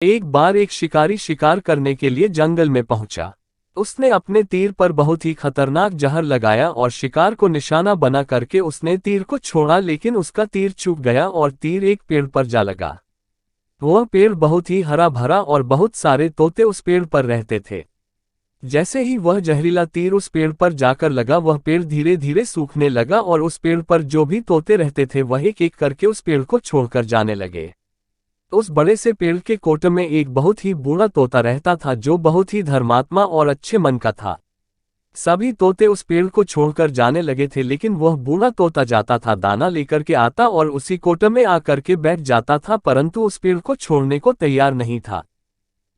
एक बार एक शिकारी शिकार करने के लिए जंगल में पहुंचा। उसने अपने तीर पर बहुत ही खतरनाक जहर लगाया और शिकार को निशाना बना करके उसने तीर को छोड़ा, लेकिन उसका तीर चूक गया और तीर एक पेड़ पर जा लगा। वह पेड़ बहुत ही हरा भरा और बहुत सारे तोते उस पेड़ पर रहते थे। जैसे ही वह जहरीला तीर उस पेड़ पर जाकर लगा, वह पेड़ धीरे धीरे सूखने लगा और उस पेड़ पर जो भी तोते रहते थे वह एक एक करके उस पेड़ को छोड़कर जाने लगे। उस बड़े से पेड़ के कोटे में एक बहुत ही बूढ़ा तोता रहता था जो बहुत ही धर्मात्मा और अच्छे मन का था। सभी तोते उस पेड़ को छोड़कर जाने लगे थे, लेकिन वह बूढ़ा तोता जाता था, दाना लेकर के आता और उसी कोटे में आकर के बैठ जाता था, परंतु उस पेड़ को छोड़ने को तैयार नहीं था।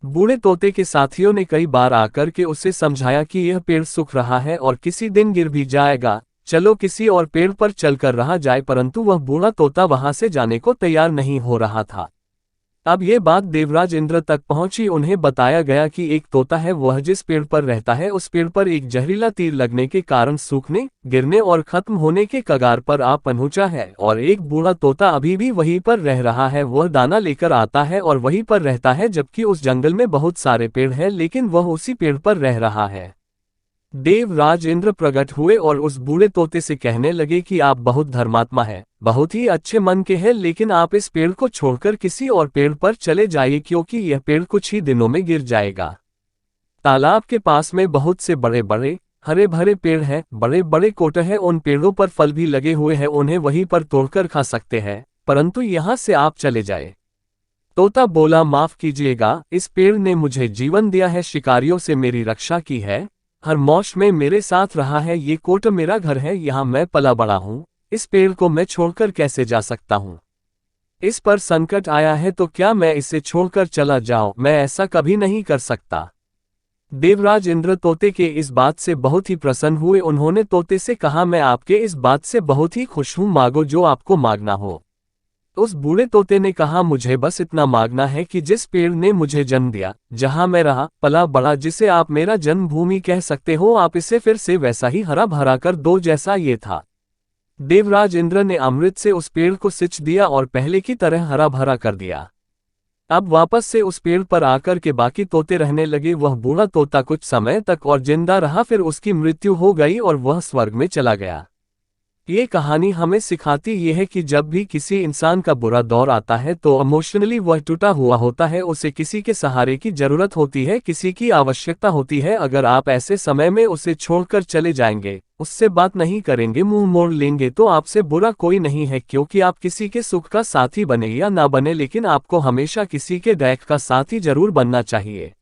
बूढ़े तोते के साथियों ने कई बार आकर के उसे समझाया कि यह पेड़ सूख रहा है और किसी दिन गिर भी जाएगा, चलो किसी और पेड़ पर चलकर रहा जाए, परंतु वह बूढ़ा तोता वहां से जाने को तैयार नहीं हो रहा था। अब ये बात देवराज इंद्र तक पहुंची। उन्हें बताया गया कि एक तोता है, वह जिस पेड़ पर रहता है उस पेड़ पर एक जहरीला तीर लगने के कारण सूखने, गिरने और खत्म होने के कगार पर आ पहुंचा है, और एक बूढ़ा तोता अभी भी वहीं पर रह रहा है। वह दाना लेकर आता है और वहीं पर रहता है, जबकि उस जंगल में बहुत सारे पेड़ हैं, लेकिन वह उसी पेड़ पर रह रहा है। देवराज इंद्र प्रकट हुए और उस बूढ़े तोते से कहने लगे कि आप बहुत धर्मात्मा है, बहुत ही अच्छे मन के हैं, लेकिन आप इस पेड़ को छोड़कर किसी और पेड़ पर चले जाइए, क्योंकि यह पेड़ कुछ ही दिनों में गिर जाएगा। तालाब के पास में बहुत से बड़े बड़े हरे भरे पेड़ हैं, बड़े बड़े कोटे हैं, उन पेड़ों पर फल भी लगे हुए हैं, उन्हें वहीं पर तोड़कर खा सकते हैं, परंतु यहाँ से आप चले जाए। तोता बोला, माफ कीजिएगा, इस पेड़ ने मुझे जीवन दिया है, शिकारियों से मेरी रक्षा की है, हर मौसम में मेरे साथ रहा है, ये कोट मेरा घर है, यहाँ मैं पला बड़ा हूँ, इस पेड़ को मैं छोड़कर कैसे जा सकता हूँ? इस पर संकट आया है तो क्या मैं इसे छोड़कर चला जाऊं? मैं ऐसा कभी नहीं कर सकता। देवराज इंद्र तोते के इस बात से बहुत ही प्रसन्न हुए। उन्होंने तोते से कहा, मैं आपके इस बात से बहुत ही खुश हूँ, मांगो जो आपको मांगना हो। उस बूढ़े तोते ने कहा, मुझे बस इतना मांगना है कि जिस पेड़ ने मुझे जन्म दिया, जहां मैं रहा पला बड़ा, जिसे आप मेरा जन्मभूमि कह सकते हो, आप इसे फिर से वैसा ही हरा भरा कर दो जैसा ये था। देवराज इंद्र ने अमृत से उस पेड़ को सिंच दिया और पहले की तरह हरा भरा कर दिया। अब वापस से उस पेड़ पर आकर के बाकी तोते रहने लगे। वह बूढ़ा तोता कुछ समय तक और जिंदा रहा, फिर उसकी मृत्यु हो गई और वह स्वर्ग में चला गया। ये कहानी हमें सिखाती ये है कि जब भी किसी इंसान का बुरा दौर आता है तो इमोशनली वह टूटा हुआ होता है, उसे किसी के सहारे की जरूरत होती है, किसी की आवश्यकता होती है। अगर आप ऐसे समय में उसे छोड़कर चले जाएंगे, उससे बात नहीं करेंगे, मुंह मोड़ लेंगे, तो आपसे बुरा कोई नहीं है, क्योंकि आप किसी के सुख का साथी बने या ना बने, लेकिन आपको हमेशा किसी के दुख का साथी जरूर बनना चाहिए।